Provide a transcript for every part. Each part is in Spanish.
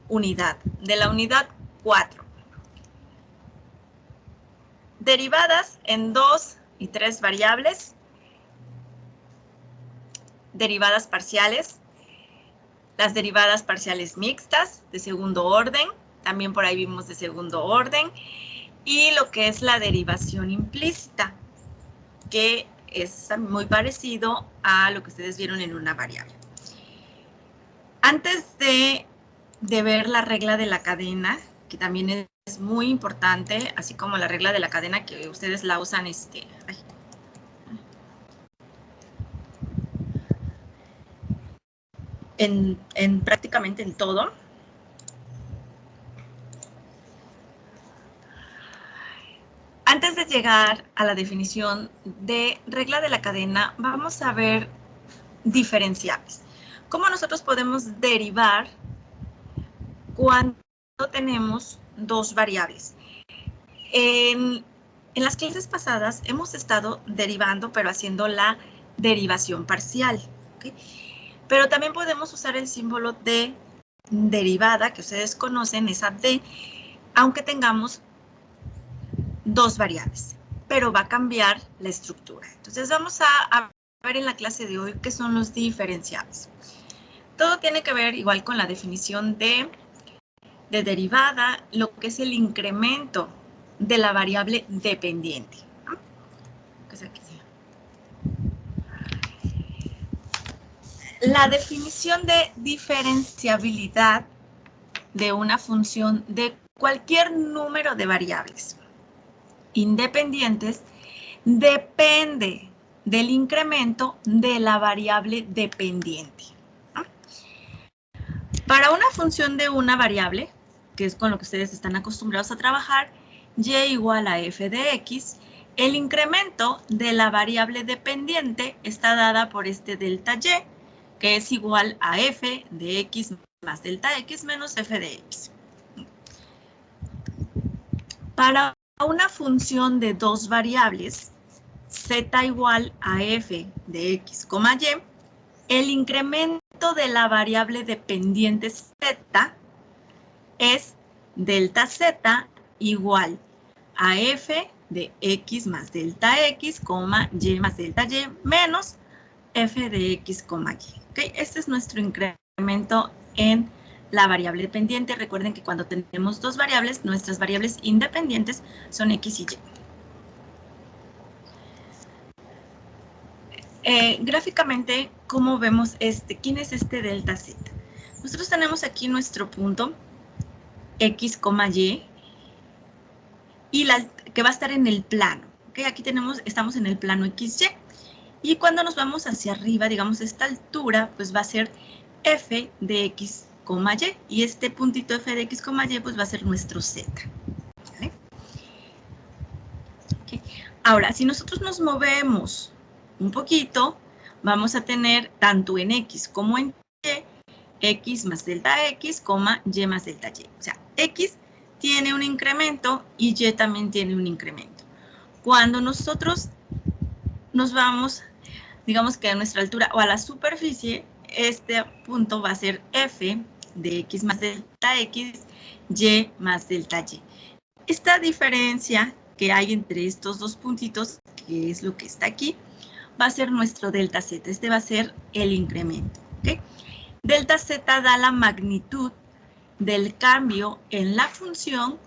unidad, de la unidad 4. Derivadas en 2 y 3 variables. Derivadas parciales. Las derivadas parciales mixtas de segundo orden. También por ahí vimos de segundo orden. Y lo que es la derivación implícita, que es muy parecido a lo que ustedes vieron en una variable. Antes de ver la regla de la cadena, que también es muy importante, así como la regla de la cadena que ustedes la usan prácticamente en todo. Antes de llegar a la definición de regla de la cadena, vamos a ver diferenciables. ¿Cómo nosotros podemos derivar cuando tenemos dos variables? En las clases pasadas hemos estado derivando, pero haciendo la derivación parcial, ¿okay? Pero también podemos usar el símbolo de derivada, que ustedes conocen, esa D, aunque tengamos dos variables, pero va a cambiar la estructura. Entonces vamos a ver en la clase de hoy qué son los diferenciables. Todo tiene que ver igual con la definición de derivada, lo que es el incremento de la variable dependiente. La definición de diferenciabilidad de una función de cualquier número de variables independientes depende del incremento de la variable dependiente. Para una función de una variable, que es con lo que ustedes están acostumbrados a trabajar, y igual a f de x, el incremento de la variable dependiente está dada por este delta y, que es igual a f de x más delta x menos f de x. Para una función de dos variables, z igual a f de x, y, el incremento de la variable dependiente z es delta z igual a f de x más delta x, y más delta y menos f de x, y. ¿Okay? Este es nuestro incremento en la variable dependiente. Recuerden que cuando tenemos dos variables, nuestras variables independientes son x y y. Gráficamente, ¿cómo vemos este? ¿Quién es este delta z? Nosotros tenemos aquí nuestro punto x, y que va a estar en el plano. ¿Okay? Aquí estamos en el plano XY. Y cuando nos vamos hacia arriba, digamos, esta altura, pues va a ser f de x, y. Y este puntito f de x, y, pues va a ser nuestro z. ¿Vale? Okay. Ahora, si nosotros nos movemos un poquito, vamos a tener tanto en x como en y, x más delta x, y más delta y. O sea, x tiene un incremento y y también tiene un incremento. Cuando nosotros nos vamos, digamos que a nuestra altura o a la superficie, este punto va a ser f de x más delta x, y más delta y. Esta diferencia que hay entre estos dos puntitos, que es lo que está aquí, va a ser nuestro delta z. Este va a ser el incremento. ¿Okay? Delta z da la magnitud del cambio en la función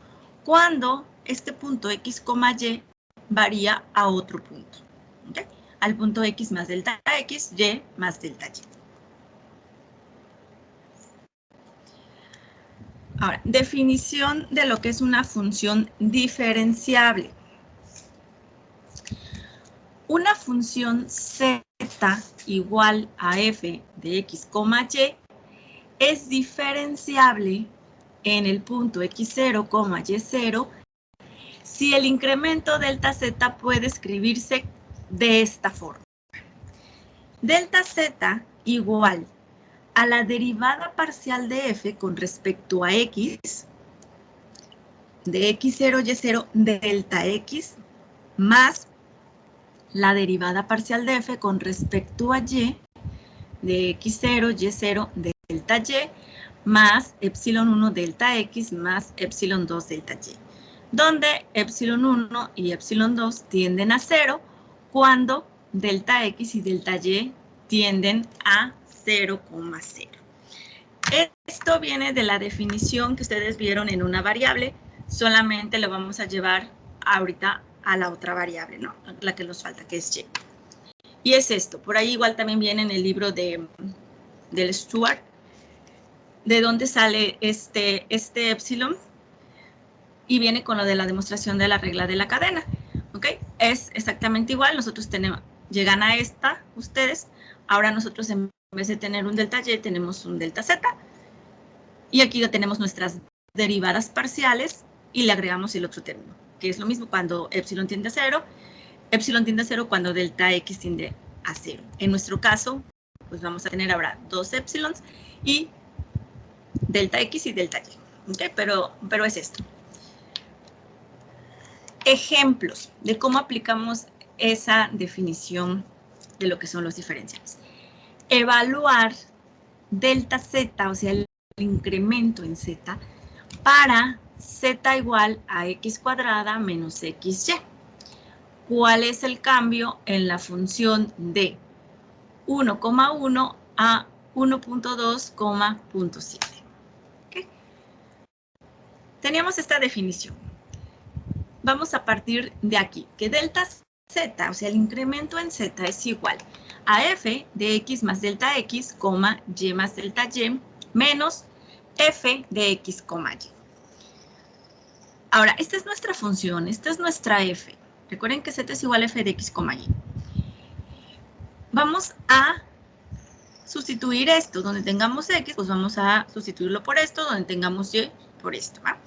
cuando este punto x, y varía a otro punto. ¿Okay? Al punto x más delta x, y más delta y. Ahora, definición de lo que es una función diferenciable. Una función z igual a f de x, y es diferenciable en el punto x0, y0 si el incremento delta z puede escribirse de esta forma. Delta z igual a la derivada parcial de f con respecto a x, de x0, y0, delta x, más la derivada parcial de f con respecto a y, de x0, y0, delta y, más epsilon 1 delta X más epsilon 2 delta Y, donde epsilon 1 y epsilon 2 tienden a 0 cuando delta X y delta Y tienden a 0,0. Esto viene de la definición que ustedes vieron en una variable, solamente lo vamos a llevar ahorita a la otra variable, ¿no? La que nos falta, que es Y. Y es esto, por ahí igual también viene en el libro del Stuart, de dónde sale este epsilon, y viene con lo de la demostración de la regla de la cadena, ¿ok? Es exactamente igual, nosotros tenemos, llegan a esta, ustedes, ahora nosotros en vez de tener un delta Y, tenemos un delta Z, y aquí ya tenemos nuestras derivadas parciales, y le agregamos el otro término, que es lo mismo cuando epsilon tiende a 0, epsilon tiende a 0 cuando delta X tiende a 0. En nuestro caso, pues vamos a tener ahora dos epsilons y delta X y delta Y, ¿ok? Pero es esto. Ejemplos de cómo aplicamos esa definición de lo que son los diferenciales. Evaluar delta Z, o sea, el incremento en Z, para Z igual a X cuadrada menos XY. ¿Cuál es el cambio en la función de 1,1 a 1.2,7? ¿Okay? Teníamos esta definición. Vamos a partir de aquí, que delta Z, o sea, el incremento en Z es igual a f de x más delta x, y más delta y, menos f de x, y. Ahora, esta es nuestra función, esta es nuestra f. Recuerden que z es igual a f de x, y. Vamos a sustituir esto. Donde tengamos x, pues vamos a sustituirlo por esto. Donde tengamos y, por esto, ¿va?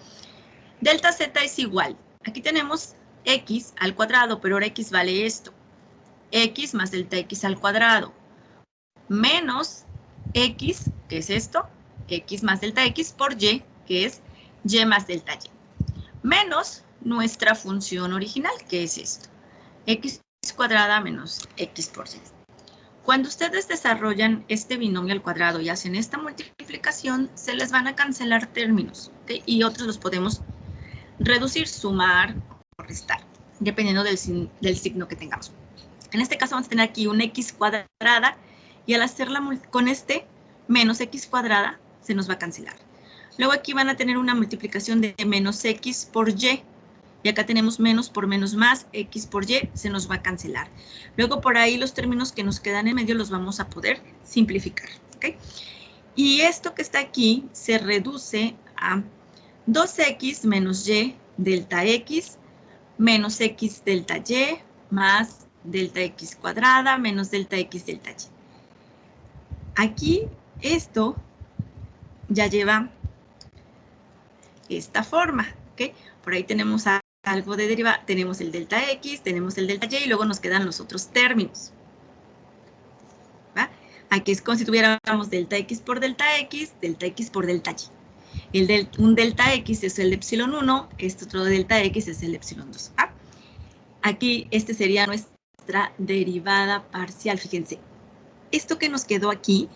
Delta z es igual. Aquí tenemos x al cuadrado, pero ahora x vale esto. X más delta x al cuadrado. Menos x, que es esto. X más delta x por y, que es y más delta y. Menos nuestra función original, que es esto. X cuadrada menos x por y. Cuando ustedes desarrollan este binomio al cuadrado y hacen esta multiplicación, se les van a cancelar términos, ¿okay? Y otros los podemos reducir, sumar o restar, dependiendo del signo que tengamos. En este caso vamos a tener aquí un x cuadrada y al hacerla con este menos x cuadrada se nos va a cancelar. Luego aquí van a tener una multiplicación de menos x por y. Y acá tenemos menos por menos más, x por y, se nos va a cancelar. Luego por ahí los términos que nos quedan en medio los vamos a poder simplificar, ¿ok? Y esto que está aquí se reduce a 2x menos y delta x, menos x delta y, más delta x cuadrada, menos delta x delta y. Aquí esto ya lleva esta forma, ¿ok? Por ahí tenemos algo de derivada, tenemos el delta x, tenemos el delta y, y luego nos quedan los otros términos. ¿Va? Aquí es como si tuviéramos delta x por delta x por delta y. Un delta x es el epsilon 1, este otro delta x es el epsilon 2. ¿Va? Aquí este sería nuestra derivada parcial, fíjense. Esto que nos quedó aquí,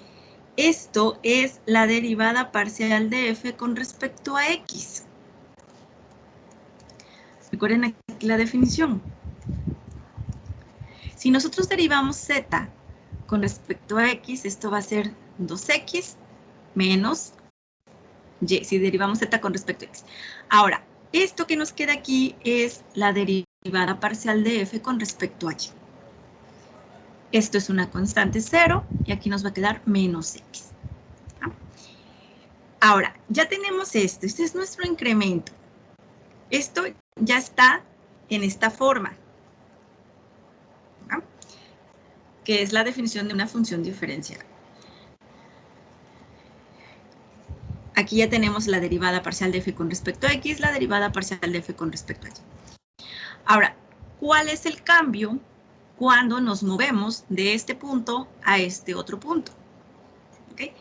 esto es la derivada parcial de f con respecto a x. Recuerden aquí la definición. Si nosotros derivamos z con respecto a x, esto va a ser 2x menos y, si derivamos z con respecto a x. Ahora, esto que nos queda aquí es la derivada parcial de f con respecto a y. Esto es una constante 0 y aquí nos va a quedar menos x. Ahora, ya tenemos esto. Este es nuestro incremento. Esto ya está en esta forma, ¿no? Que es la definición de una función diferencial. Aquí ya tenemos la derivada parcial de f con respecto a x, la derivada parcial de f con respecto a y. Ahora, ¿cuál es el cambio cuando nos movemos de este punto a este otro punto? ¿Okay?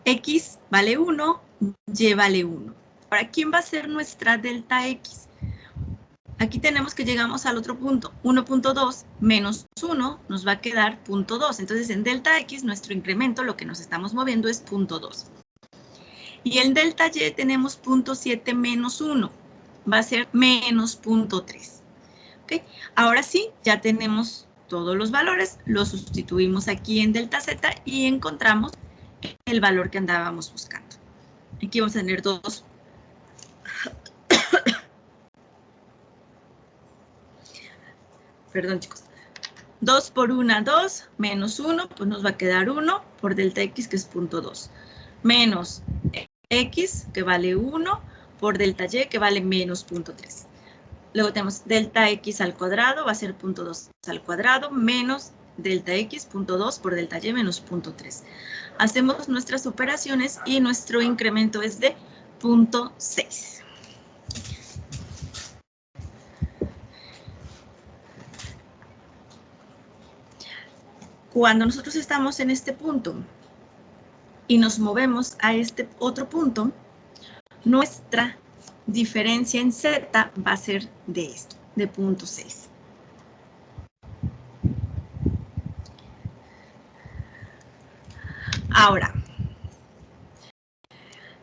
X vale 1, y vale 1. Ahora, ¿quién va a ser nuestra delta x? Aquí tenemos que llegamos al otro punto, 1.2 menos 1 nos va a quedar 0.2. Entonces, en delta x, nuestro incremento, lo que nos estamos moviendo es 0.2. Y en delta y tenemos 0.7 menos 1. Va a ser menos 0.3. ¿Okay? Ahora sí, ya tenemos todos los valores. Los sustituimos aquí en delta z y encontramos el valor que andábamos buscando. Aquí vamos a tener dos. Perdón, chicos. 2 por 1, 2, menos 1, pues nos va a quedar 1 por delta x, que es 0.2. Menos x, que vale 1, por delta y, que vale menos 0.3. Luego tenemos delta x al cuadrado, va a ser 0.2 al cuadrado, menos delta x, 0.2 por delta y, menos 0.3. Hacemos nuestras operaciones y nuestro incremento es de 0.6. Cuando nosotros estamos en este punto y nos movemos a este otro punto, nuestra diferencia en z va a ser de esto, de 0.6. Ahora,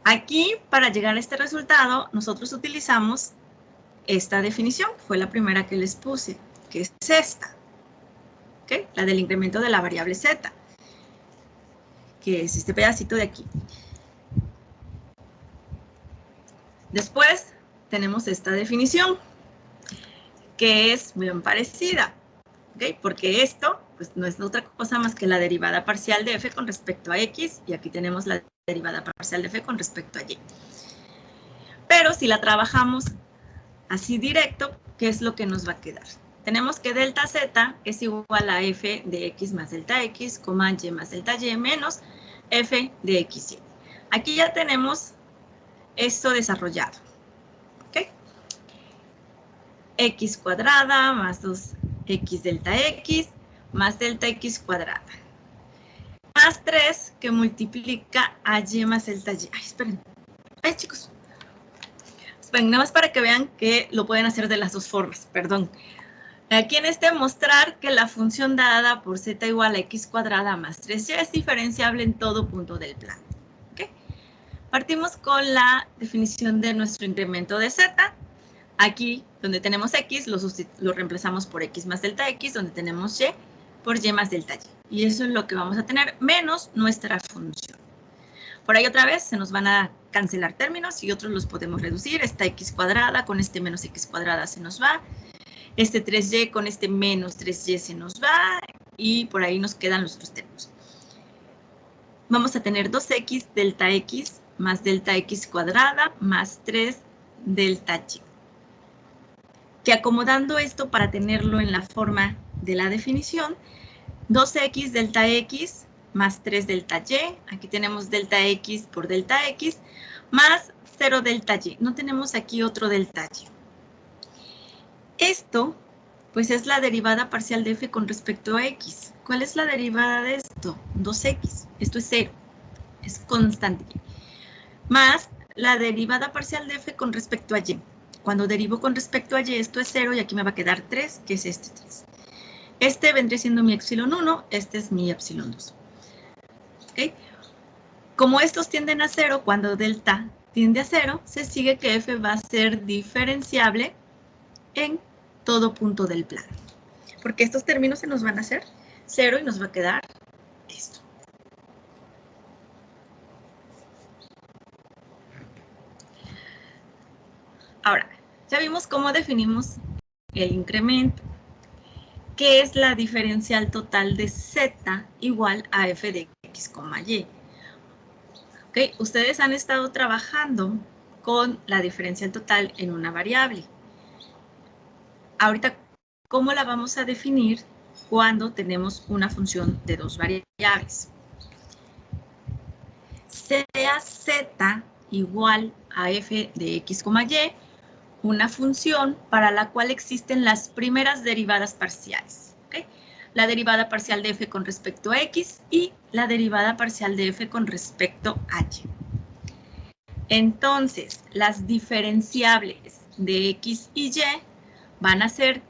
aquí para llegar a este resultado, nosotros utilizamos esta definición, fue la primera que les puse, que es esta, ¿okay? La del incremento de la variable z, que es este pedacito de aquí. Después tenemos esta definición, que es muy parecida, ¿okay? Porque esto pues, no es otra cosa más que la derivada parcial de f con respecto a x, y aquí tenemos la derivada parcial de f con respecto a y. Pero si la trabajamos así directo, ¿qué es lo que nos va a quedar? Tenemos que delta z es igual a f de x más delta x, y más delta y, menos f de x y. Aquí ya tenemos esto desarrollado. ¿Okay? X cuadrada más 2x delta x más delta x cuadrada. Más 3 que multiplica a y más delta y. Ay, esperen. Ay, chicos. Esperen, nada más para que vean que lo pueden hacer de las dos formas. Perdón. Aquí en este mostrar que la función dada por z igual a x cuadrada más 3y es diferenciable en todo punto del plano. ¿Okay? Partimos con la definición de nuestro incremento de z. Aquí, donde tenemos x, lo reemplazamos por x más delta x, donde tenemos y por y más delta y. Y eso es lo que vamos a tener, menos nuestra función. Por ahí otra vez se nos van a cancelar términos y otros los podemos reducir. Esta x cuadrada con este menos x cuadrada se nos va. Este 3y con este menos 3y se nos va. Y por ahí nos quedan los otros términos. Vamos a tener 2x delta x más delta x cuadrada más 3 delta y. Que acomodando esto para tenerlo en la forma de la definición, 2x delta x más 3 delta y, aquí tenemos delta x por delta x, más 0 delta y. No tenemos aquí otro delta y. Esto, pues es la derivada parcial de f con respecto a x. ¿Cuál es la derivada de esto? 2x. Esto es 0. Es constante. Más la derivada parcial de f con respecto a y. Cuando derivo con respecto a y, esto es 0 y aquí me va a quedar 3, que es este 3. Este vendría siendo mi epsilon 1, este es mi epsilon 2. ¿Okay? Como estos tienden a 0, cuando delta tiende a 0, se sigue que f va a ser diferenciable en todo punto del plano. Porque estos términos se nos van a hacer 0 y nos va a quedar esto. Ahora, ya vimos cómo definimos el incremento, que es la diferencial total de z igual a f de x, y. ¿Okay? Ustedes han estado trabajando con la diferencial total en una variable. Ahorita, ¿cómo la vamos a definir cuando tenemos una función de dos variables? Sea z igual a f de x, y, una función para la cual existen las primeras derivadas parciales. ¿Okay? La derivada parcial de f con respecto a x y la derivada parcial de f con respecto a y. Entonces, las diferenciables de x y y van a ser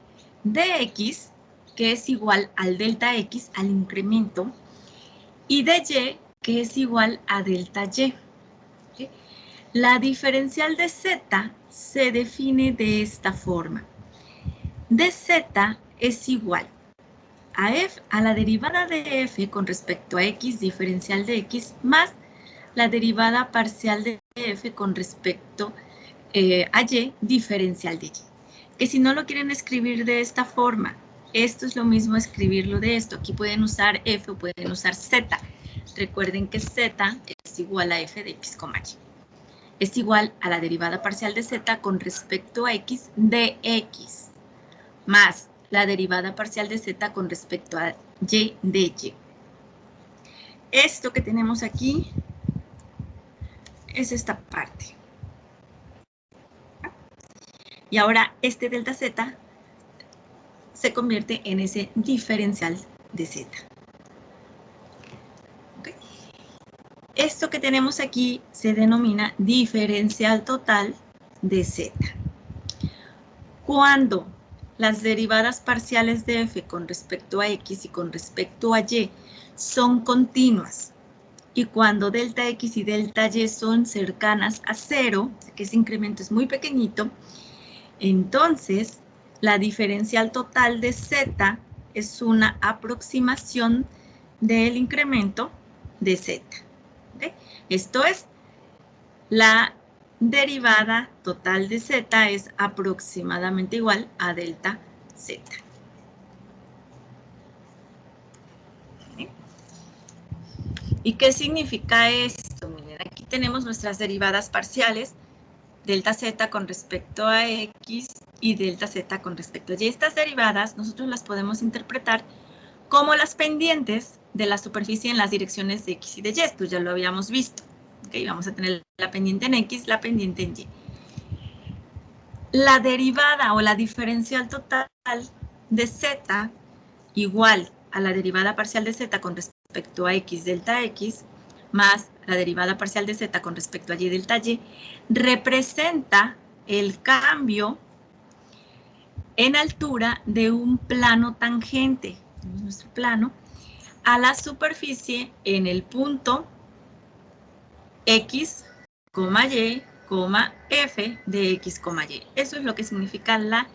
dx, que es igual al delta x, al incremento, y dy, que es igual a delta y. ¿Okay? La diferencial de z se define de esta forma. dz es igual a la derivada de f con respecto a x diferencial de x más la derivada parcial de f con respecto a y diferencial de y. Que si no lo quieren escribir de esta forma, esto es lo mismo escribirlo de esto. Aquí pueden usar f o pueden usar z. Recuerden que z es igual a f de x, y. Es igual a la derivada parcial de z con respecto a x de x más la derivada parcial de z con respecto a y de y. Esto que tenemos aquí es esta parte. Y ahora este delta z se convierte en ese diferencial de z. ¿Okay? Esto que tenemos aquí se denomina diferencial total de z. Cuando las derivadas parciales de f con respecto a x y con respecto a y son continuas y cuando delta x y delta y son cercanas a 0, que ese incremento es muy pequeñito, entonces la diferencial total de z es una aproximación del incremento de z. ¿Okay? Esto es, la derivada total de z es aproximadamente igual a delta z. ¿Okay? ¿Y qué significa esto? Miren, aquí tenemos nuestras derivadas parciales, delta z con respecto a x y delta z con respecto a y. Estas derivadas nosotros las podemos interpretar como las pendientes de la superficie en las direcciones de x y de y. Esto ya lo habíamos visto. ¿Okay? Vamos a tener la pendiente en x, la pendiente en y. La derivada o la diferencial total de z igual a la derivada parcial de z con respecto a x delta x más la derivada parcial de z con respecto a y delta y representa el cambio en altura de un plano tangente, nuestro plano, a la superficie en el punto x, y, f de x, y. Eso es lo que significa la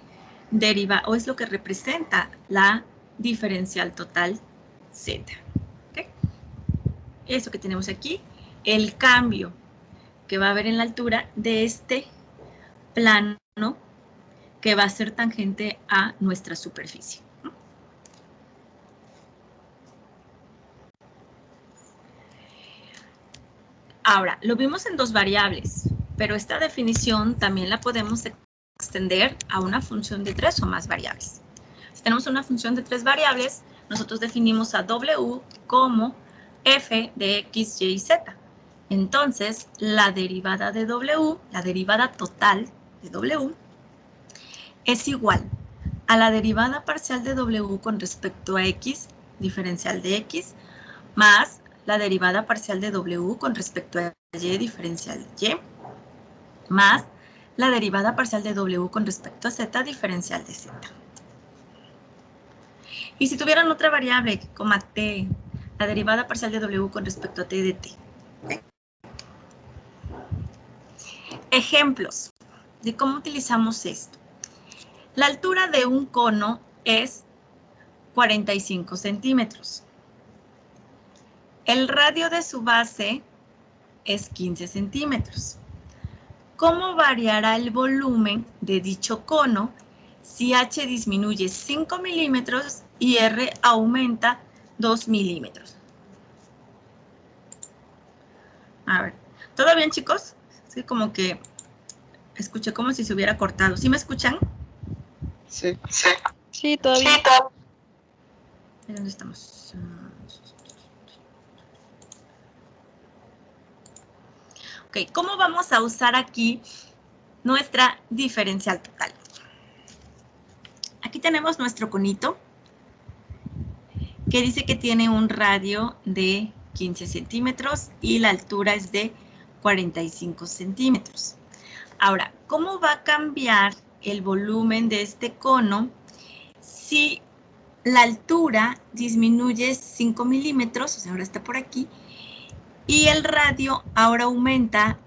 deriva, o es lo que representa la diferencial total z. ¿Okay? Eso que tenemos aquí, el cambio que va a haber en la altura de este plano que va a ser tangente a nuestra superficie. Ahora, lo vimos en dos variables, pero esta definición también la podemos extender a una función de 3 o más variables. Si tenemos una función de 3 variables, nosotros definimos a w como f de x, y, z. Entonces, la derivada de w, la derivada total de w, es igual a la derivada parcial de w con respecto a x, diferencial de x, más la derivada parcial de w con respecto a y, diferencial de y, más la derivada parcial de w con respecto a z, diferencial de z. Y si tuvieran otra variable, como t, la derivada parcial de w con respecto a t de t. ¿Okay? Ejemplos de cómo utilizamos esto. La altura de un cono es 45 centímetros. El radio de su base es 15 centímetros. ¿Cómo variará el volumen de dicho cono si h disminuye 5 milímetros y r aumenta 2 milímetros? A ver, ¿todo bien, chicos? Sí, como que escuché como si se hubiera cortado. ¿Sí me escuchan? Sí. Sí, todo bien. ¿Dónde estamos? Ok, ¿cómo vamos a usar aquí nuestra diferencial total? Aquí tenemos nuestro conito que dice que tiene un radio de 15 centímetros y la altura es de 45 centímetros. Ahora, ¿cómo va a cambiar el volumen de este cono si la altura disminuye 5 milímetros, o sea, ahora está por aquí, y el radio ahora aumenta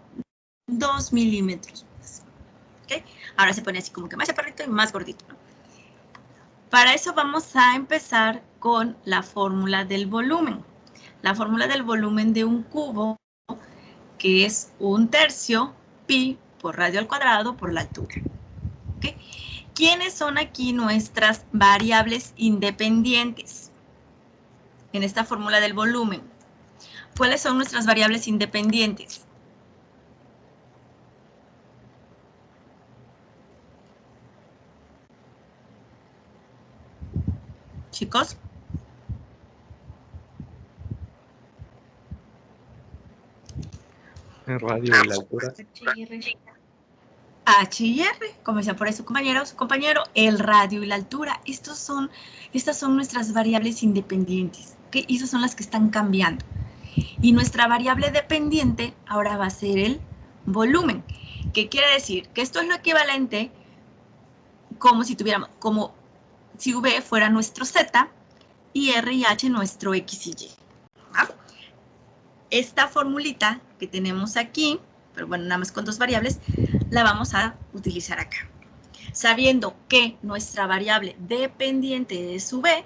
2 milímetros más. ¿Okay? Ahora se pone así como que más chaparrito y más gordito, ¿no? Para eso vamos a empezar con la fórmula del volumen. La fórmula del volumen de un cubo, que es 1/3 pi por radio al cuadrado por la altura. ¿Okay? ¿Quiénes son aquí nuestras variables independientes en esta fórmula del volumen? ¿Cuáles son nuestras variables independientes? Chicos. El radio y la altura. H y R, como decía por ahí su compañero, el radio y la altura. Estas son nuestras variables independientes, ¿okay? Y esas son las que están cambiando. Y nuestra variable dependiente ahora va a ser el volumen. ¿Qué quiere decir? Que esto es lo equivalente como si V fuera nuestro Z y R y H nuestro X y Y. ¿Ah? Esta formulita que tenemos aquí, pero bueno, nada más con dos variables, la vamos a utilizar acá. Sabiendo que nuestra variable dependiente es V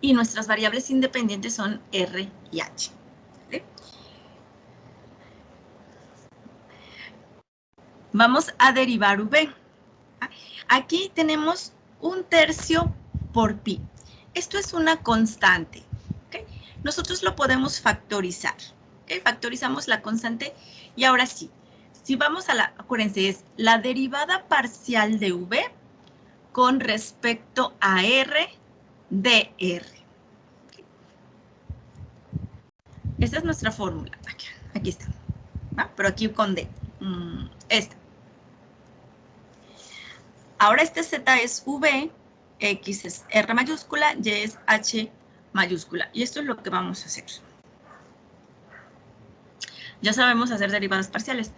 y nuestras variables independientes son R y H. ¿Vale? Vamos a derivar V. Aquí tenemos 1/3 por pi. Esto es una constante. ¿Okay? Nosotros lo podemos factorizar. ¿Okay? Factorizamos la constante y ahora sí. Si vamos a acuérdense, es la derivada parcial de V con respecto a R de R. ¿Okay? Esta es nuestra fórmula. Aquí está. ¿Va? Pero aquí con D. Esta. Ahora este Z es V, X es R mayúscula, Y es H mayúscula. Y esto es lo que vamos a hacer. Ya sabemos hacer derivadas parciales.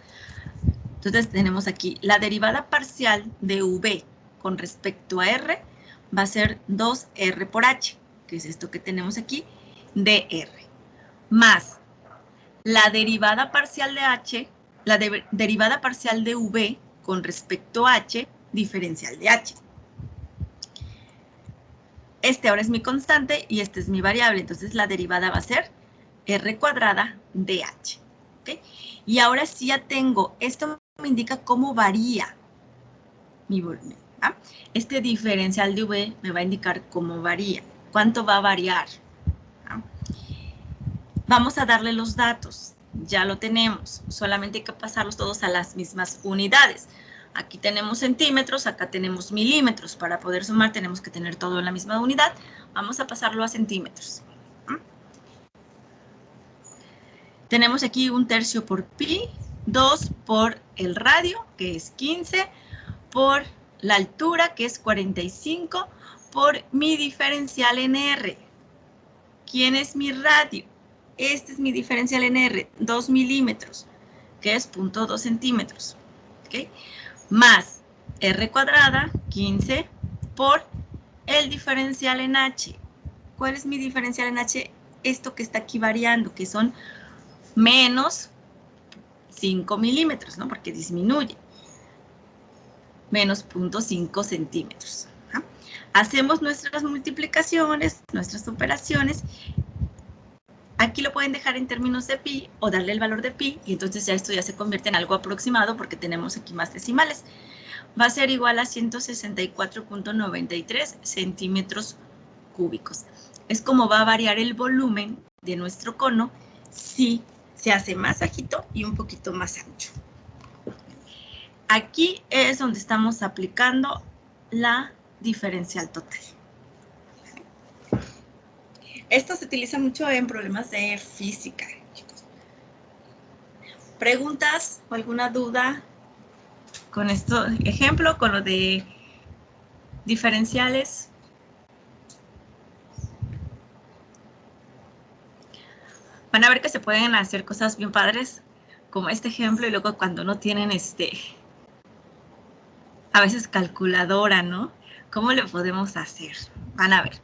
Entonces tenemos aquí la derivada parcial de V con respecto a R va a ser 2R por H, que es esto que tenemos aquí, de R, más la derivada parcial de H, derivada parcial de V con respecto a H, diferencial de H. Este ahora es mi constante y este es mi variable, entonces la derivada va a ser R cuadrada de H. ¿Okay? Y ahora sí ya tengo, esto me indica cómo varía mi volumen. ¿Ah? Este diferencial de V me va a indicar cómo varía, cuánto va a variar. ¿Ah? Vamos a darle los datos, ya lo tenemos, solamente hay que pasarlos todos a las mismas unidades. Aquí tenemos centímetros, acá tenemos milímetros. Para poder sumar tenemos que tener todo en la misma unidad. Vamos a pasarlo a centímetros. Tenemos aquí 1/3 por pi, 2 por el radio, que es 15, por la altura, que es 45, por mi diferencial en R. ¿Quién es mi radio? Este es mi diferencial en R, 2 milímetros, que es 0.2 centímetros. ¿Okay? Más R cuadrada, 15, por el diferencial en H. ¿Cuál es mi diferencial en H? Esto que está aquí variando, que son menos 5 milímetros, ¿no? Porque disminuye. Menos 0.5 centímetros. ¿Ah? Hacemos nuestras multiplicaciones, nuestras operaciones. Aquí lo pueden dejar en términos de pi o darle el valor de pi y entonces ya esto ya se convierte en algo aproximado porque tenemos aquí más decimales. Va a ser igual a 164.93 centímetros cúbicos. Es como va a variar el volumen de nuestro cono si se hace más bajito y un poquito más ancho. Aquí es donde estamos aplicando la diferencial total. Esto se utiliza mucho en problemas de física, chicos. ¿Preguntas o alguna duda con este ejemplo, con lo de diferenciales? Van a ver que se pueden hacer cosas bien padres, como este ejemplo, y luego cuando no tienen a veces calculadora, ¿no? ¿Cómo le podemos hacer? Van a ver.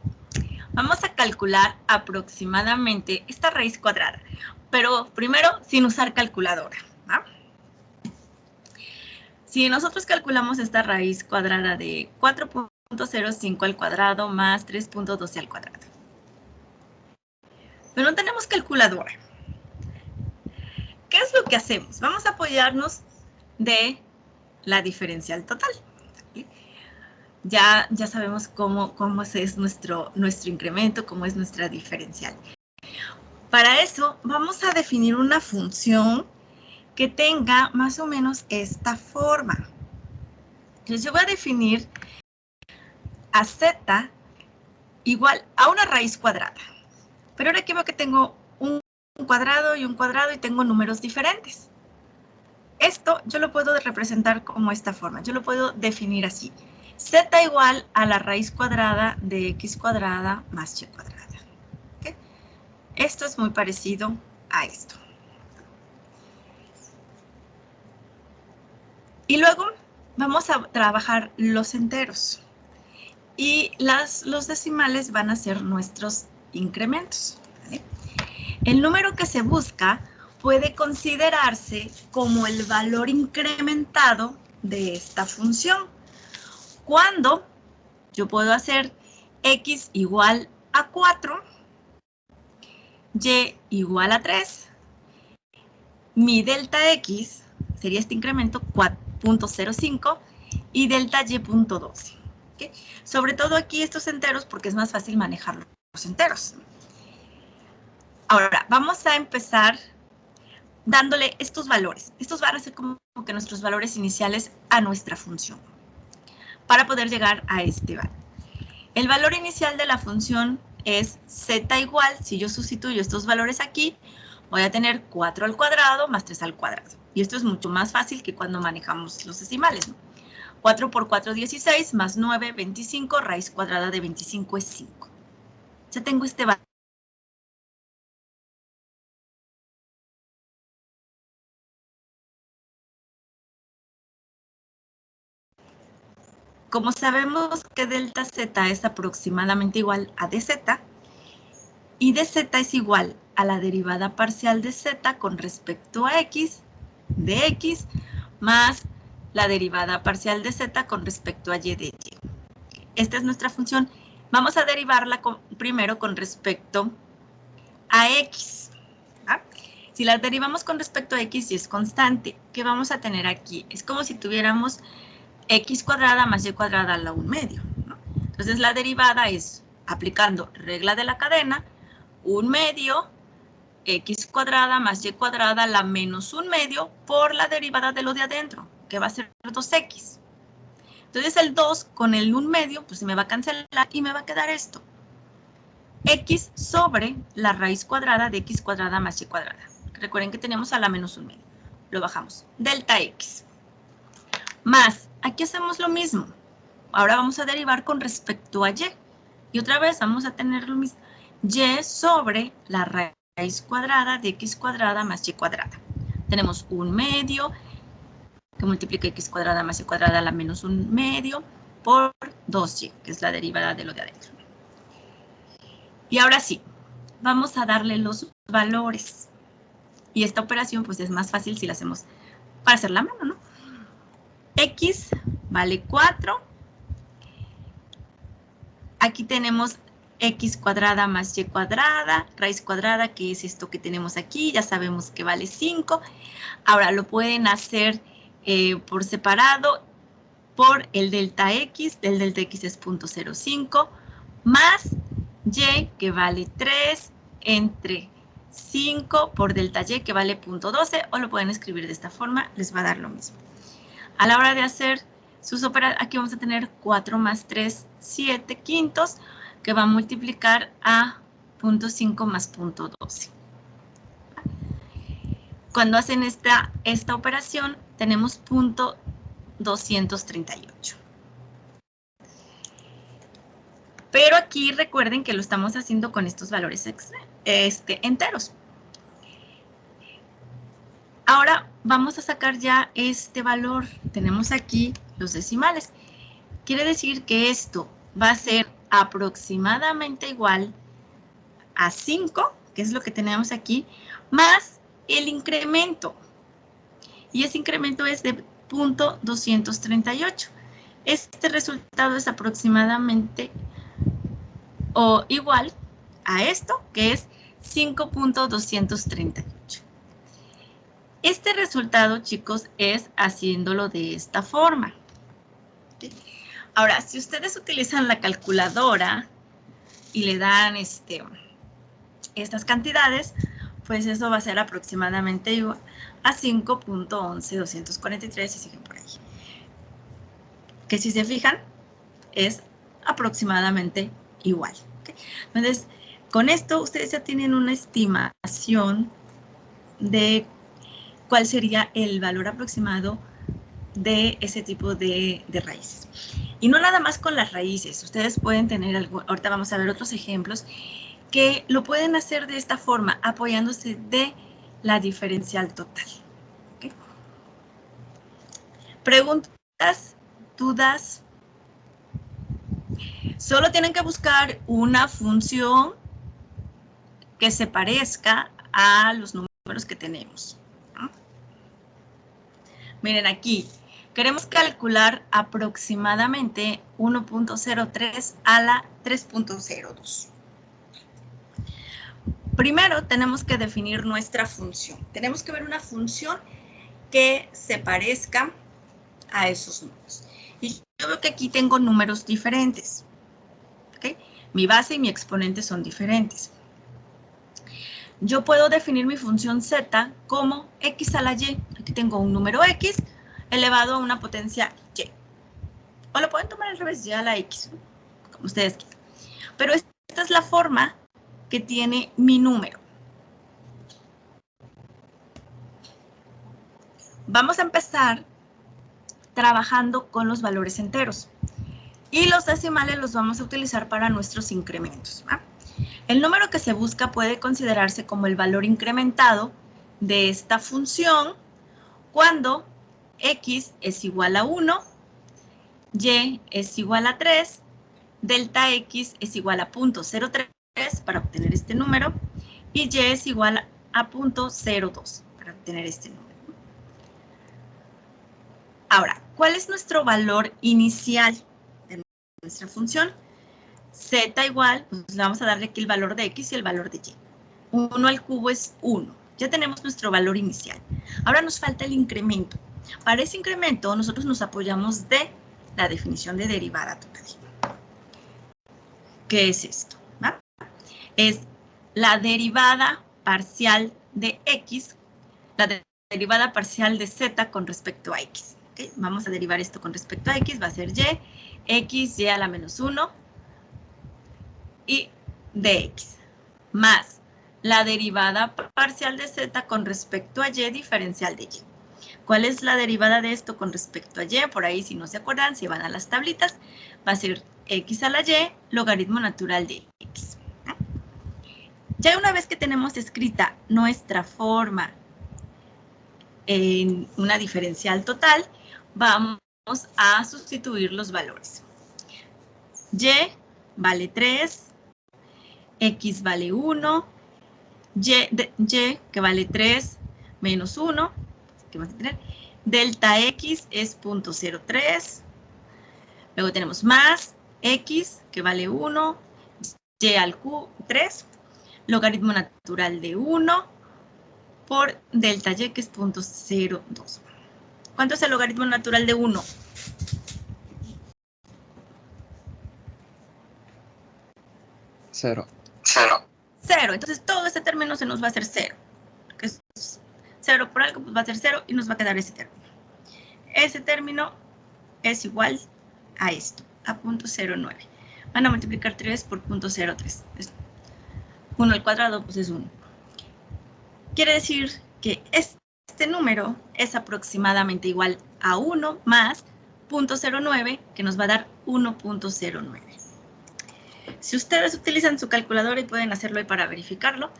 Vamos a calcular aproximadamente esta raíz cuadrada, pero primero sin usar calculadora. ¿Va? Si nosotros calculamos esta raíz cuadrada de 4.05 al cuadrado más 3.12 al cuadrado, pero no tenemos calculadora, ¿qué es lo que hacemos? Vamos a apoyarnos de la diferencial total. Ya sabemos cómo es nuestro incremento, cómo es nuestra diferencial. Para eso vamos a definir una función que tenga más o menos esta forma. Entonces yo voy a definir a z igual a una raíz cuadrada. Pero ahora aquí veo que tengo un cuadrado y tengo números diferentes. Esto yo lo puedo representar como esta forma. Yo lo puedo definir así. Z igual a la raíz cuadrada de x cuadrada más y cuadrada. ¿Okay? Esto es muy parecido a esto. Y luego vamos a trabajar los enteros. Y los decimales van a ser nuestros incrementos. ¿Vale? El número que se busca puede considerarse como el valor incrementado de esta función. Cuando yo puedo hacer x igual a 4, y igual a 3, mi delta x sería este incremento 4.05 y delta y 0.12. ¿Okay? Sobre todo aquí estos enteros porque es más fácil manejar los enteros. Ahora, vamos a empezar dándole estos valores. Estos van a ser como que nuestros valores iniciales a nuestra función para poder llegar a este valor. El valor inicial de la función es z igual, si yo sustituyo estos valores aquí, voy a tener 4 al cuadrado más 3 al cuadrado. Y esto es mucho más fácil que cuando manejamos los decimales, ¿no? 4 por 4, 16, más 9, 25, raíz cuadrada de 25 es 5. Ya tengo este valor. Como sabemos que delta z es aproximadamente igual a dz, y dz es igual a la derivada parcial de z con respecto a x, de x, más la derivada parcial de z con respecto a y de y. Esta es nuestra función. Vamos a derivarla primero con respecto a x. ¿Ah? Si la derivamos con respecto a x y es constante, ¿qué vamos a tener aquí? Es como si tuviéramos x cuadrada más y cuadrada a la 1/2, ¿no? Entonces la derivada es, aplicando regla de la cadena, 1/2 x cuadrada más y cuadrada a la menos 1/2 por la derivada de lo de adentro, que va a ser 2x. Entonces el 2 con el 1/2, pues se me va a cancelar y me va a quedar esto. X sobre la raíz cuadrada de x cuadrada más y cuadrada. Recuerden que tenemos a la menos 1/2. Lo bajamos. Delta x. Más, aquí hacemos lo mismo. Ahora vamos a derivar con respecto a y. Y otra vez vamos a tener lo mismo. Y sobre la raíz cuadrada de x cuadrada más y cuadrada. Tenemos 1/2 que multiplica x cuadrada más y cuadrada a la menos 1/2 por 2y, que es la derivada de lo de adentro. Y ahora sí, vamos a darle los valores. Y esta operación pues es más fácil si la hacemos para hacer la mano, ¿no? X vale 4. Aquí tenemos x cuadrada más y cuadrada, raíz cuadrada, que es esto que tenemos aquí, ya sabemos que vale 5. Ahora lo pueden hacer por separado por el delta x es 0.05, más y, que vale 3, entre 5 por delta y, que vale 0.12, o lo pueden escribir de esta forma, les va a dar lo mismo. A la hora de hacer sus operaciones, aquí vamos a tener 4 más 3, 7 quintos, que va a multiplicar a 0.5 más 0.12. Cuando hacen esta operación, tenemos 0.238. Pero aquí recuerden que lo estamos haciendo con estos valores enteros. Ahora vamos a sacar ya este valor. Tenemos aquí los decimales. Quiere decir que esto va a ser aproximadamente igual a 5, que es lo que tenemos aquí, más el incremento. Y ese incremento es de 5.238. Este resultado es aproximadamente o igual a esto, que es 5.238. Este resultado, chicos, es haciéndolo de esta forma. ¿Sí? Ahora, si ustedes utilizan la calculadora y le dan estas cantidades, pues eso va a ser aproximadamente igual a 5.11243 y siguen por ahí. Que si se fijan, es aproximadamente igual. ¿Okay? Entonces, con esto ustedes ya tienen una estimación de cuál sería el valor aproximado de ese tipo de raíces. Y no nada más con las raíces, ustedes pueden tener algo, ahorita vamos a ver otros ejemplos, que lo pueden hacer de esta forma, apoyándose de la diferencial total. ¿Okay? ¿Preguntas? ¿Dudas? Solo tienen que buscar una función que se parezca a los números que tenemos. ¿No? Miren aquí, queremos calcular aproximadamente 1.03 a la 3.02. Primero tenemos que definir nuestra función. Tenemos que ver una función que se parezca a esos números. Y yo veo que aquí tengo números diferentes. ¿Okay? Mi base y mi exponente son diferentes. Yo puedo definir mi función z como x a la y. Aquí tengo un número x elevado a una potencia y. O lo pueden tomar al revés, y a la x, como ustedes quieran. Pero esta es la forma que tiene mi número. Vamos a empezar trabajando con los valores enteros. Y los decimales los vamos a utilizar para nuestros incrementos. ¿Va? El número que se busca puede considerarse como el valor incrementado de esta función cuando x es igual a 1, y es igual a 3, delta x es igual a 0.03 para obtener este número y y es igual a 0.02 para obtener este número. Ahora, ¿cuál es nuestro valor inicial de nuestra función? Z igual, pues le vamos a darle aquí el valor de x y el valor de y. 1 al cubo es 1. Ya tenemos nuestro valor inicial. Ahora nos falta el incremento. Para ese incremento nosotros nos apoyamos de la definición de derivada total. ¿Qué es esto? ¿Va? Es la derivada parcial de x, la derivada parcial de z con respecto a x. ¿Okay? Vamos a derivar esto con respecto a x, va a ser y, x, y a la menos 1 y dx, más la derivada parcial de z con respecto a y diferencial de y. ¿Cuál es la derivada de esto con respecto a y? Por ahí, si no se acuerdan, si van a las tablitas, va a ser x a la y logaritmo natural de x. Ya una vez que tenemos escrita nuestra forma en una diferencial total, vamos a sustituir los valores. Y vale 3, x vale 1, y que vale 3 menos 1, que vamos a tener, delta x es 0.03, luego tenemos más x que vale 1, y al cubo 3, logaritmo natural de 1 por delta y que es 0.02. ¿Cuánto es el logaritmo natural de 1? 0. 0. Entonces todo este término se nos va a hacer 0. Que es 0 por algo, pues va a ser 0 y nos va a quedar ese término. Ese término es igual a esto, a 0.09. Van a multiplicar 3 por 0.03. 1 al cuadrado, pues es 1. Quiere decir que este número es aproximadamente igual a 1 más 0.09, que nos va a dar 1.09. Si ustedes utilizan su calculadora y pueden hacerlo ahí para verificarlo,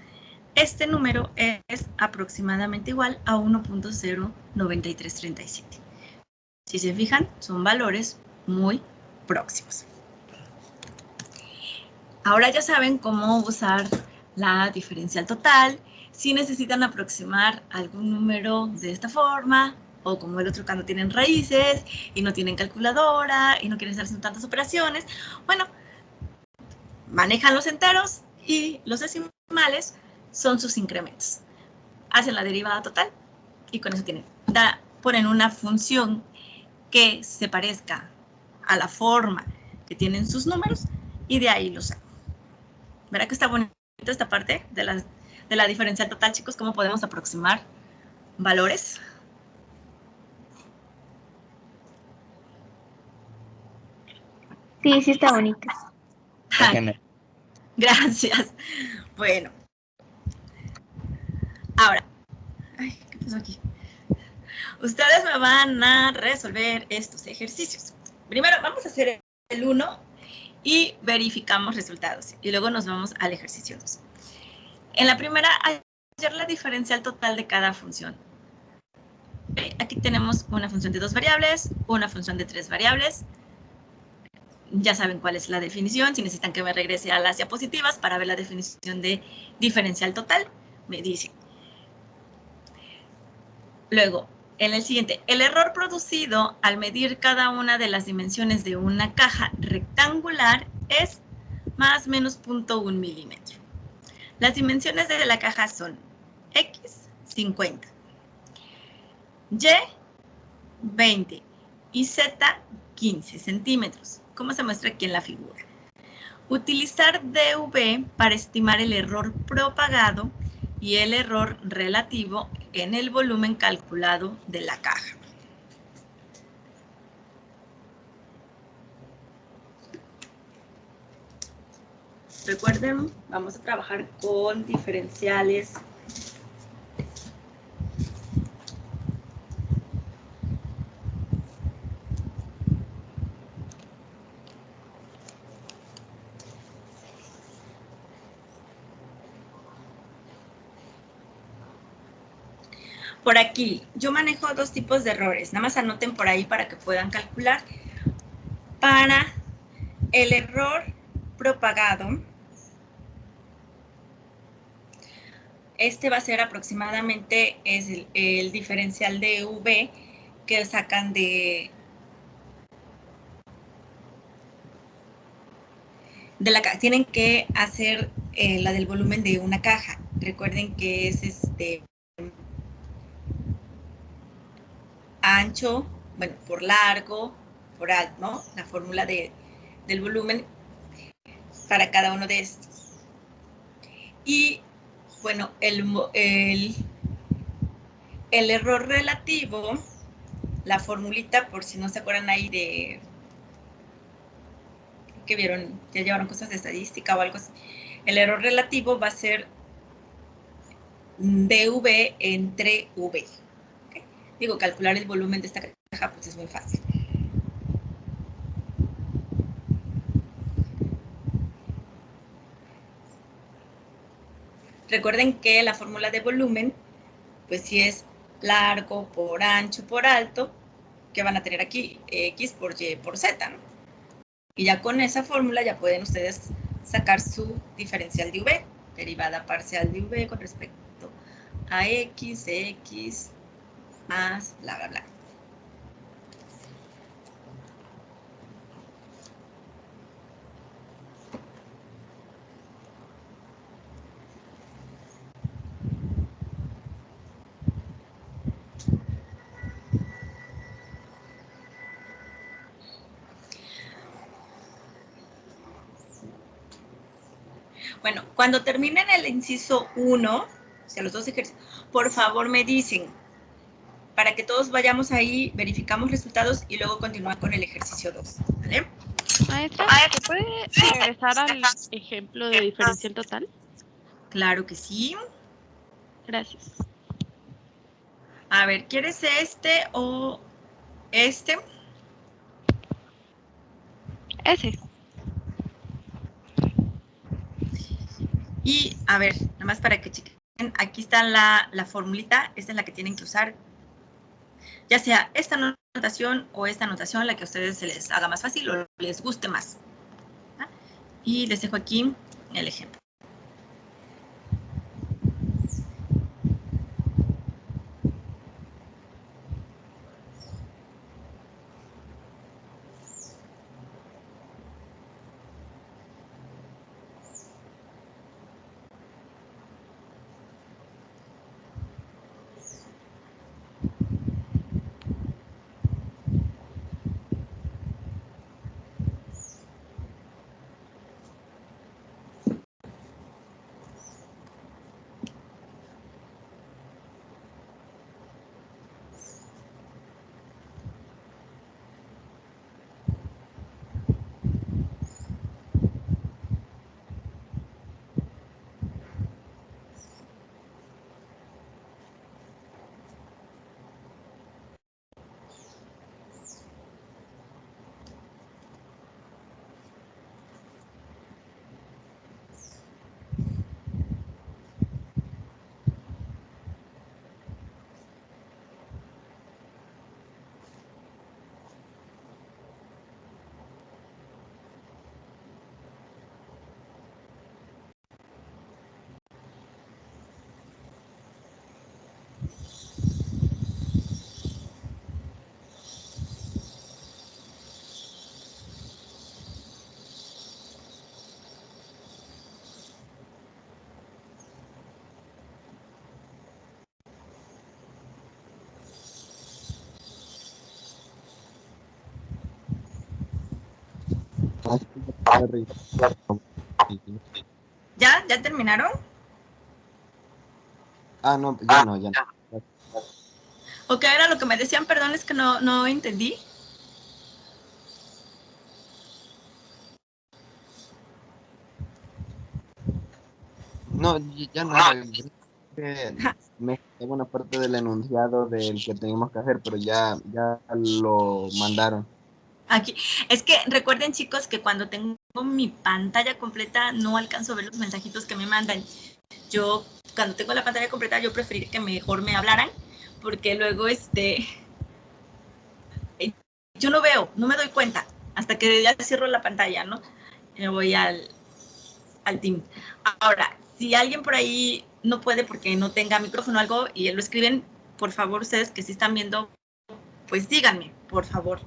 este número es aproximadamente igual a 1.09337. Si se fijan, son valores muy próximos. Ahora ya saben cómo usar la diferencial total. Si necesitan aproximar algún número de esta forma o como el otro cuando tienen raíces y no tienen calculadora y no quieren estar haciendo tantas operaciones. Bueno, manejan los enteros y los decimales son sus incrementos. Hacen la derivada total y con eso ponen una función que se parezca a la forma que tienen sus números y de ahí los saco. ¿Verdad que está bonita esta parte de la diferencial total, chicos? ¿Cómo podemos aproximar valores? Sí, sí está bonita. Gracias. Bueno. Ahora. Ay, ¿qué pasó aquí? Ustedes me van a resolver estos ejercicios. Primero vamos a hacer el 1 y verificamos resultados. Y luego nos vamos al ejercicio 2. En la primera, hallar la diferencial total de cada función. Aquí tenemos una función de 2 variables, una función de 3 variables. Ya saben cuál es la definición. Si necesitan que me regrese a las diapositivas para ver la definición de diferencial total, me dicen. Luego, en el siguiente, el error producido al medir cada una de las dimensiones de una caja rectangular es más o menos 0.1 milímetro. Las dimensiones de la caja son X, 50, Y, 20 y Z, 15 centímetros, como se muestra aquí en la figura. Utilizar DV para estimar el error propagado y el error relativo en el volumen calculado de la caja. Recuerden, vamos a trabajar con diferenciales. Por aquí, yo manejo 2 tipos de errores. Nada más anoten por ahí para que puedan calcular. Para el error propagado, este va a ser aproximadamente el diferencial de V que sacan de la caja. Tienen que hacer la del volumen de una caja. Recuerden que es ancho, bueno, por largo, por alto, ¿no? La fórmula del volumen para cada uno de estos. Y, bueno, el error relativo, la formulita, por si no se acuerdan ahí de que vieron, ya llevaron cosas de estadística o algo así. El error relativo va a ser dV entre V. ¿Okay? Digo, calcular el volumen de esta caja pues es muy fácil. Recuerden que la fórmula de volumen, pues si es largo por ancho por alto, que van a tener aquí X por Y por Z, ¿no? Y ya con esa fórmula ya pueden ustedes sacar su diferencial de V, derivada parcial de V con respecto a X, X, más bla, bla, bla. Bueno, cuando terminen el inciso 1, o sea, los 2 ejercicios, por favor me dicen, para que todos vayamos ahí, verificamos resultados y luego continuar con el ejercicio 2, ¿vale? Maestra, ¿se puede regresar al ejemplo de diferencial total? Claro que sí. Gracias. A ver, ¿quieres este o este? Ese. Y, a ver, nada más para que chequen, aquí está la formulita, esta es la que tienen que usar, ya sea esta notación o esta notación, la que a ustedes se les haga más fácil o les guste más. ¿Ah? Y les dejo aquí el ejemplo. ¿Ya? ¿Ya terminaron? Ah, no, ya no, ya no. ¿O qué era lo que me decían? Perdón, es que no entendí. No, ya nada. Me faltaba una parte del enunciado del que teníamos que hacer, pero ya lo mandaron. Aquí. Es que recuerden, chicos, que cuando tengo mi pantalla completa no alcanzo a ver los mensajitos que me mandan. Yo, cuando tengo la pantalla completa, yo preferiría que mejor me hablaran, porque luego yo no veo, no me doy cuenta, hasta que ya cierro la pantalla, ¿no? Me voy al Team. Ahora, si alguien por ahí no puede porque no tenga micrófono o algo y lo escriben, por favor, ustedes que sí están viendo, pues díganme, por favor.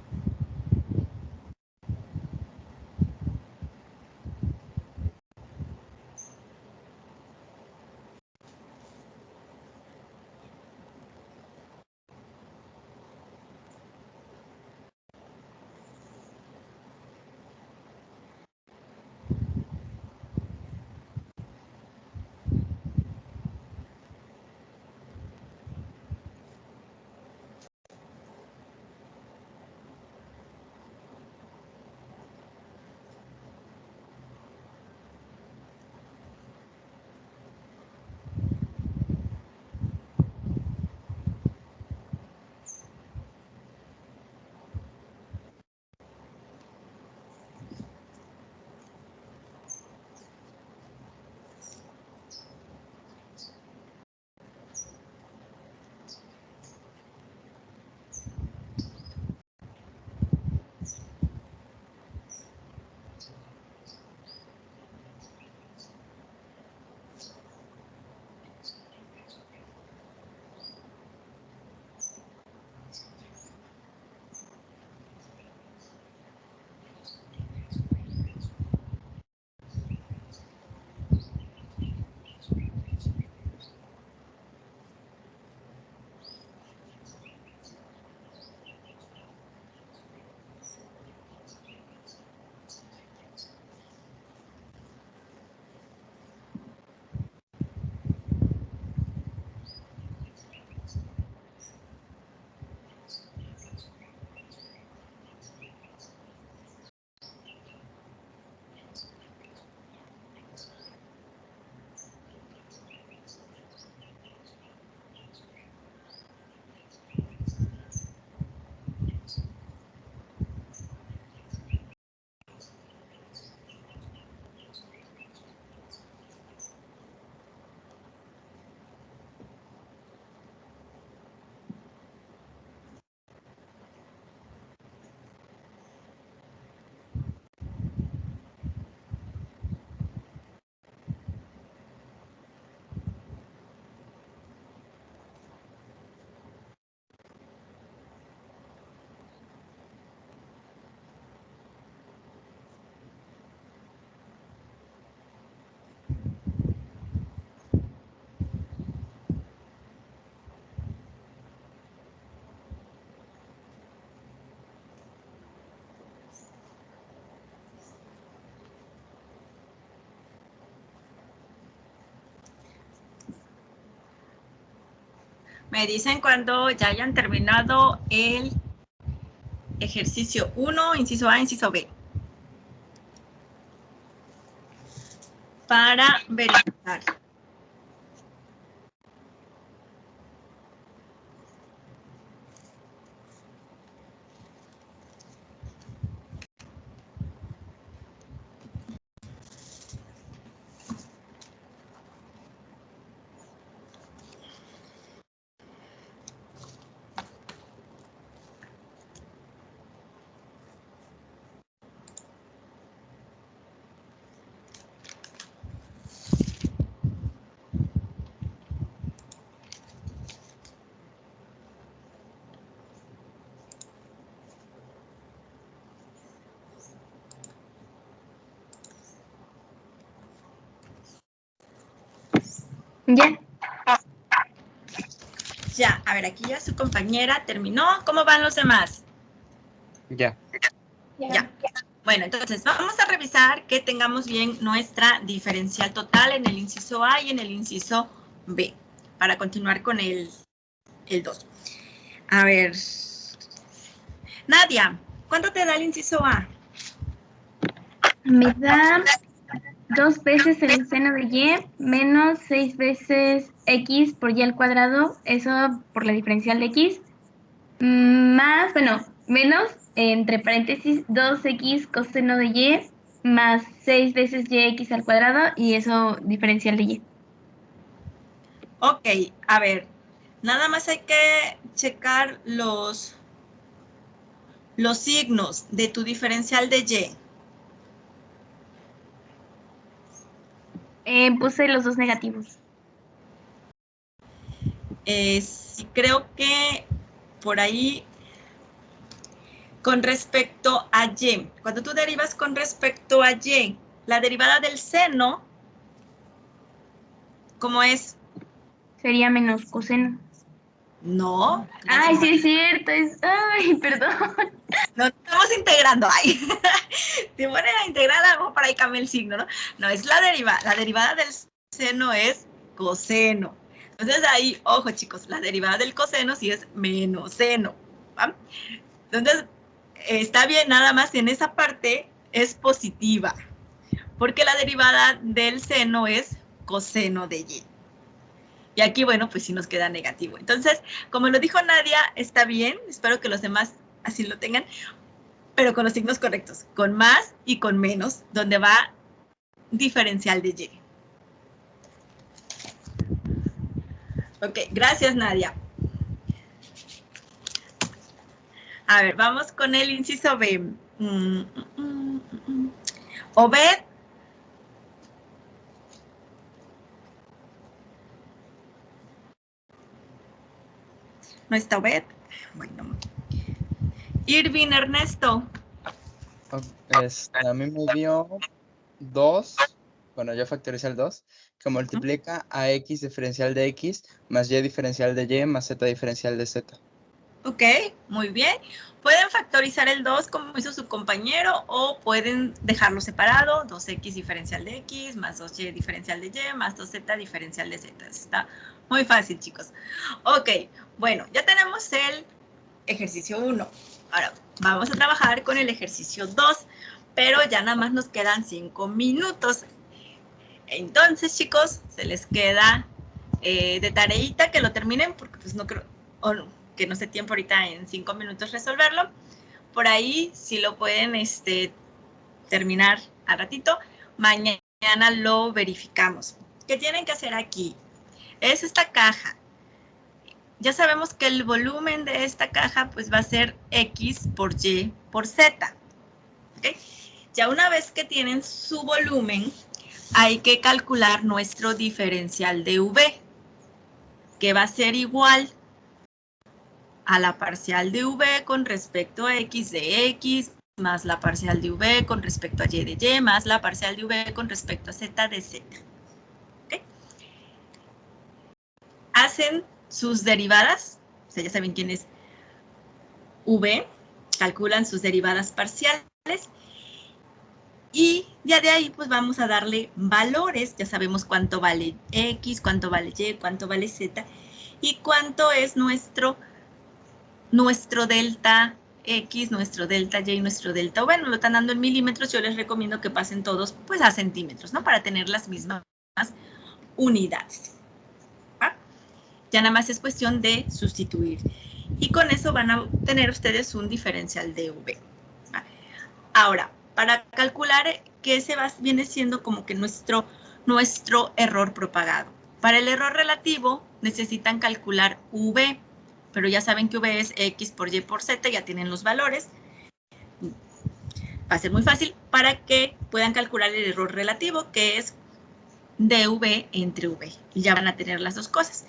Me dicen cuando ya hayan terminado el ejercicio 1, inciso A, inciso B. Para verificar. Ya. Ya, a ver, aquí ya su compañera terminó. ¿Cómo van los demás? Ya. Ya. Bueno, entonces vamos a revisar que tengamos bien nuestra diferencial total en el inciso A y en el inciso B, para continuar con el 2. A ver, Nadia, ¿cuánto te da el inciso A? Me da 2 veces el seno de y menos 6 veces x por y al cuadrado, eso por la diferencial de x, más, bueno, menos, entre paréntesis, 2x coseno de y más 6 veces yx al cuadrado y eso diferencial de y. Ok, a ver, nada más hay que checar los signos de tu diferencial de y. Puse los dos negativos. Sí, creo que por ahí, con respecto a y, cuando tú derivas con respecto a y, la derivada del seno, ¿cómo es? Sería menos coseno. No. Ay, sí es cierto. Ay, perdón. No estamos integrando. Ay. Si ponen a integrar algo, para ahí cambia el signo, ¿no? No, es la derivada. La derivada del seno es coseno. Entonces ahí, ojo chicos, la derivada del coseno sí es menos seno. ¿Va? Entonces, está bien, nada más en esa parte es positiva, porque la derivada del seno es coseno de y. Y aquí, bueno, pues sí nos queda negativo. Entonces, como lo dijo Nadia, está bien, espero que los demás así lo tengan, pero con los signos correctos, con más y con menos, donde va diferencial de y. Ok, gracias Nadia. A ver, vamos con el inciso B. Obed. No está Obed. Bueno. Irving Ernesto. A mí me dio 2, bueno, yo factoricé el 2, que multiplica a x diferencial de x más y diferencial de y más z diferencial de z. Ok, muy bien. Pueden factorizar el 2 como hizo su compañero o pueden dejarlo separado, 2x diferencial de x más 2y diferencial de y más 2z diferencial de z. Está muy fácil, chicos. Ok, bueno, ya tenemos el ejercicio 1. Ahora vamos a trabajar con el ejercicio 2, pero ya nada más nos quedan 5 minutos. Entonces, chicos, se les queda de tareita que lo terminen, porque pues no creo, que no sé tiempo ahorita en 5 minutos resolverlo. Por ahí, si lo pueden terminar al ratito, mañana lo verificamos. ¿Qué tienen que hacer aquí? Es esta caja. Ya sabemos que el volumen de esta caja pues va a ser X por Y por Z. ¿Okay? Ya una vez que tienen su volumen, hay que calcular nuestro diferencial de V, que va a ser igual a la parcial de V con respecto a X de X, más la parcial de V con respecto a Y de Y, más la parcial de V con respecto a Z de Z. ¿Okay? Hacen sus derivadas, o sea, ya saben quién es V, calculan sus derivadas parciales y ya de ahí pues vamos a darle valores, ya sabemos cuánto vale X, cuánto vale Y, cuánto vale Z y cuánto es nuestro delta X, nuestro delta Y, nuestro delta V. Nos lo están dando en milímetros, yo les recomiendo que pasen todos pues a centímetros, ¿no? Para tener las mismas unidades. ¿Va? Ya nada más es cuestión de sustituir. Y con eso van a tener ustedes un diferencial de V. ¿Va? Ahora, para calcular que ese viene siendo como que nuestro error propagado. Para el error relativo necesitan calcular V, pero ya saben que V es X por Y por Z, ya tienen los valores. Va a ser muy fácil para que puedan calcular el error relativo, que es dV entre V. Y ya van a tener las dos cosas.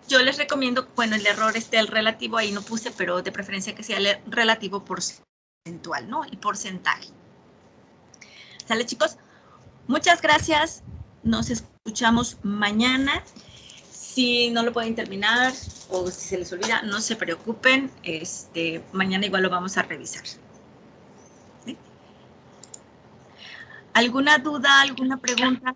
Yo les recomiendo, bueno, el error el relativo, ahí no puse, pero de preferencia que sea el relativo porcentual, ¿no? El porcentaje. ¿Sale, chicos? Muchas gracias. Nos escuchamos mañana. Si no lo pueden terminar o si se les olvida, no se preocupen. Mañana igual lo vamos a revisar. ¿Sí? ¿Alguna duda, alguna pregunta?